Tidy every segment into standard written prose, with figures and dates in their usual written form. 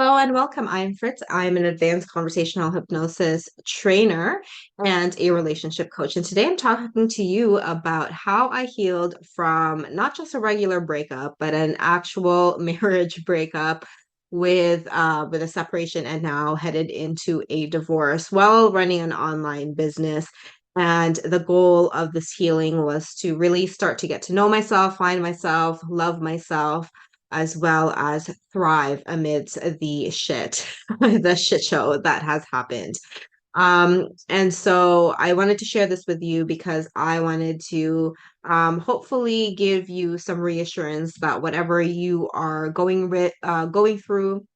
Hello and welcome. I'm Fritz. I'm an advanced conversational hypnosis trainer and a relationship coach. And today I'm talking to you about how I healed from not just a regular breakup, but an actual marriage breakup with a separation and now headed into a divorce while running an online business. And the goal of this healing was to really start to get to know myself, find myself, love myself, as well as thrive amidst the shit, the shit show that has happened. And so I wanted to share this with you because I wanted to hopefully give you some reassurance that whatever you are going through,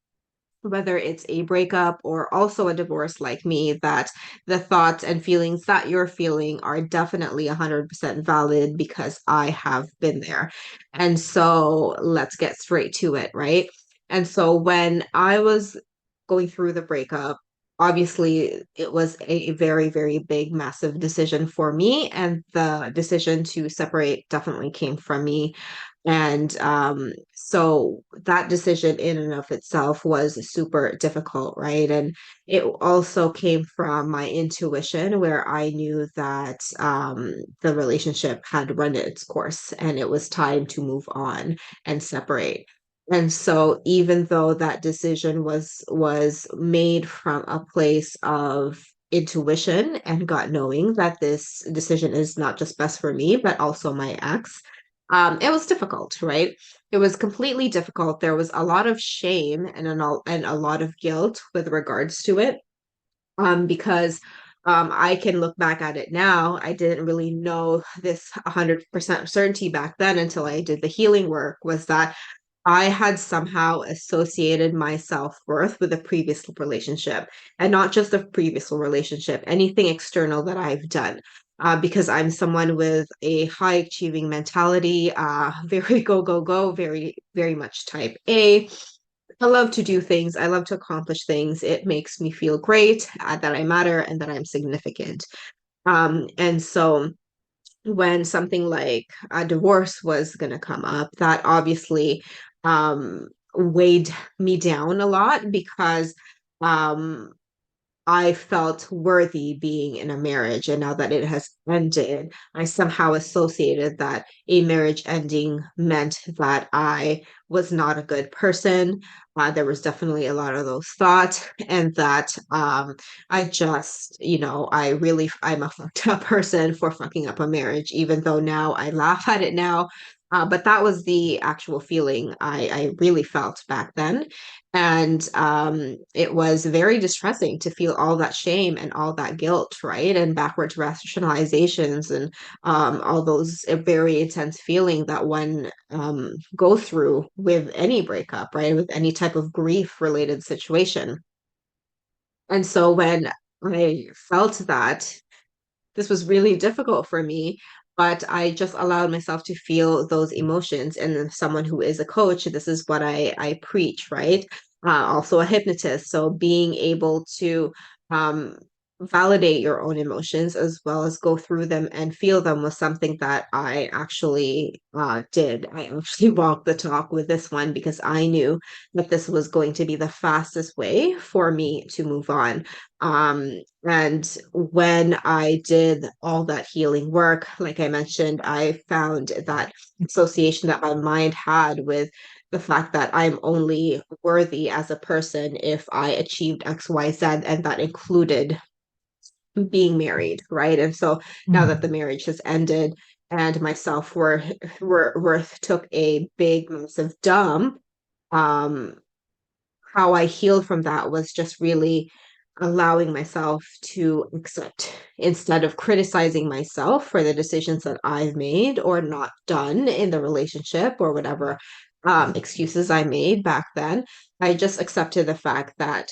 whether it's a breakup or also a divorce like me, that the thoughts and feelings that you're feeling are definitely 100% valid because I have been there. And so let's get straight to it, right? And so when I was going through the breakup, obviously it was a very, very big, massive decision for me. And the decision to separate definitely came from me. And so that decision in and of itself was super difficult, right? And it also came from my intuition, where I knew that the relationship had run its course and it was time to move on and separate. And so even though that decision was made from a place of intuition and gut knowing that this decision is not just best for me, but also my ex, it was difficult, right? It was completely difficult. There was a lot of shame and a lot of guilt with regards to it, because I can look back at it now. I didn't really know this 100% certainty back then until I did the healing work, was that I had somehow associated my self-worth with a previous relationship, and not just the previous relationship, anything external that I've done. Because I'm someone with a high achieving mentality, very go, go, go, very, very much type A. I love to do things. I love to accomplish things. It makes me feel great, that I matter and that I'm significant. And so when something like a divorce was going to come up, that obviously weighed me down a lot because um, I felt worthy being in a marriage. And now that it has ended, I somehow associated that a marriage ending meant that I was not a good person. There was definitely a lot of those thoughts, and that I just, I'm a fucked up person for fucking up a marriage, even though now I laugh at it now. But that was the actual feeling I really felt back then. And it was very distressing to feel all that shame and all that guilt, right? And backwards rationalizations and all those very intense feeling that one go through with any breakup, right? With any type of grief related situation. And so when I felt that, this was really difficult for me, but I just allowed myself to feel those emotions. And as someone who is a coach, this is what I preach, right? Also a hypnotist. So being able to um, validate your own emotions as well as go through them and feel them was something that I actually did. I actually walked the talk with this one because I knew that this was going to be the fastest way for me to move on. And when I did all that healing work, like I mentioned, I found that association that my mind had with the fact that I'm only worthy as a person if I achieved XYZ, and that included being married, right? And so now that the Mhm. marriage has ended and my self-worth took a big, massive dump, um, how I healed from that was just really allowing myself to accept, instead of criticizing myself for the decisions that I've made or not done in the relationship or whatever excuses I made back then. I just accepted the fact that,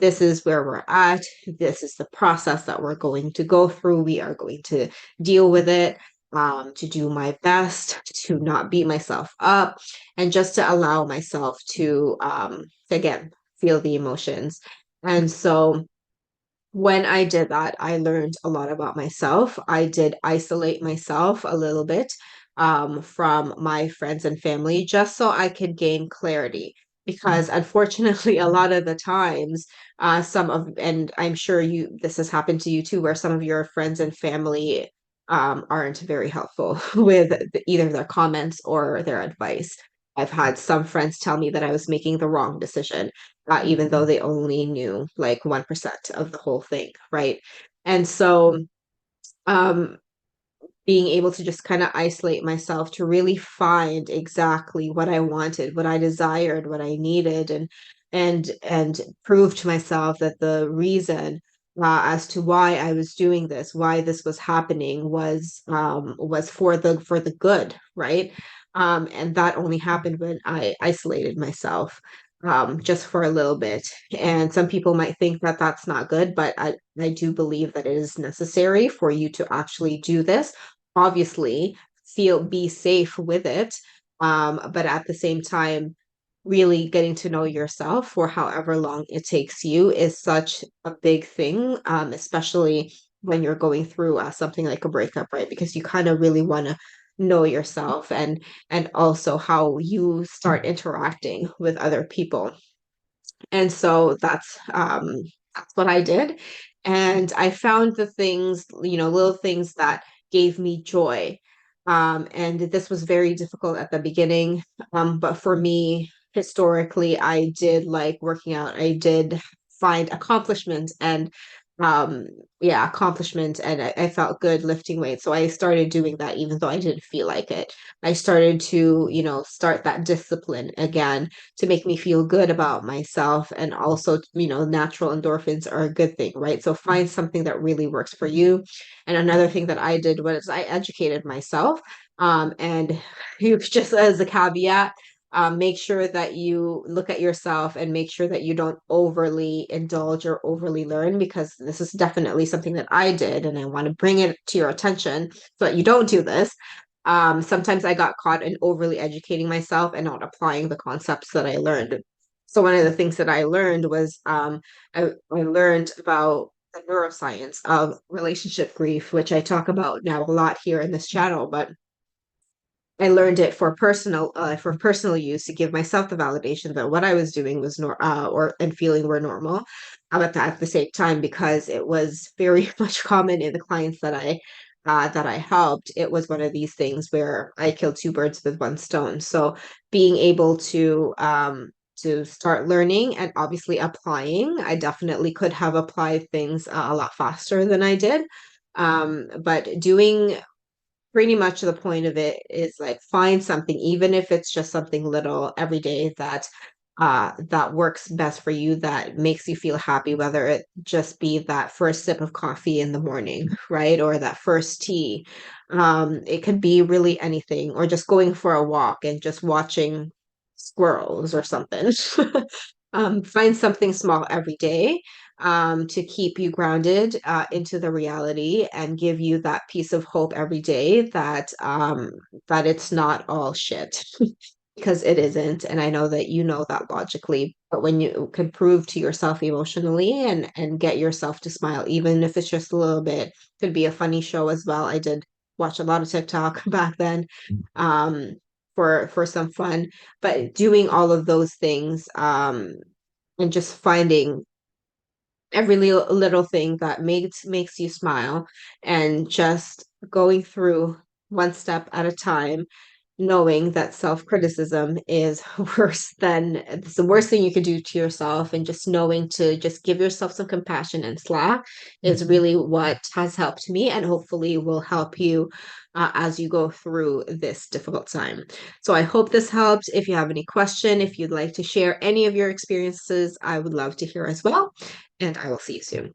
this is where we're at. This is the process that we're going to go through. We are going to deal with it. To do my best to not beat myself up, and just to allow myself to again feel the emotions. And so when I did that, I learned a lot about myself. I did isolate myself a little bit from my friends and family just so I could gain clarity. because unfortunately a lot of the times some of and I'm sure you this has happened to you too, where some of your friends and family aren't very helpful with either their comments or their advice. I've had some friends tell me that I was making the wrong decision, even though they only knew like 1% of the whole thing, right? And so um being able to just kind of isolate myself to really find exactly what I wanted, what I desired, what I needed, and prove to myself that the reason as to why I was doing this, why this was happening, was for the good, right? And that only happened when I isolated myself just for a little bit. And some people might think that that's not good, but I do believe that it is necessary for you to actually do this, obviously be safe with it, but at the same time really getting to know yourself for however long it takes you is such a big thing, especially when you're going through something like a breakup, right? Because you kind of really want to know yourself and also how you start interacting with other people. And so that's what I did. And I found the things, little things that gave me joy. And this was very difficult at the beginning. But for me, historically, I did like working out. I did find accomplishment and um accomplishment, and I felt good lifting weights. So I started doing that even though I didn't feel like it. I started to, start that discipline again to make me feel good about myself. And also, natural endorphins are a good thing, right? So find something that really works for you. And another thing that I did was I educated myself. And you just as a caveat, make sure that you look at yourself and make sure that you don't overly indulge or overly learn, because this is definitely something that I did, and I want to bring it to your attention so that you don't do this. Sometimes I got caught in overly educating myself and not applying the concepts that I learned. So one of the things that I learned was I learned about the neuroscience of relationship grief, which I talk about now a lot here in this channel, but I learned it for personal use to give myself the validation that what I was doing was or and feeling were normal. But at the same time, because it was very much common in the clients that I helped, it was one of these things where I killed two birds with one stone. So being able to start learning and obviously applying, I definitely could have applied things a lot faster than I did. But doing pretty much the point of it is like find something, even if it's just something little every day that works best for you, that makes you feel happy, whether it just be that first sip of coffee in the morning, right? Or that first tea. It could be really anything, or just going for a walk and just watching squirrels or something. Find something small every day to keep you grounded into the reality and give you that piece of hope every day that it's not all shit, because it isn't. And I know that you know that logically, but when you can prove to yourself emotionally and get yourself to smile, even if it's just a little bit, could be a funny show as well. I did watch a lot of TikTok back then for some fun, but doing all of those things and just finding every little thing that makes you smile, and just going through one step at a time, knowing that self-criticism is worse than it's the worst thing you could do to yourself, and just knowing to just give yourself some compassion and slack is really what has helped me, and hopefully will help you as you go through this difficult time. So I hope this helps. If you have any question, if you'd like to share any of your experiences, I would love to hear as well, and I will see you soon.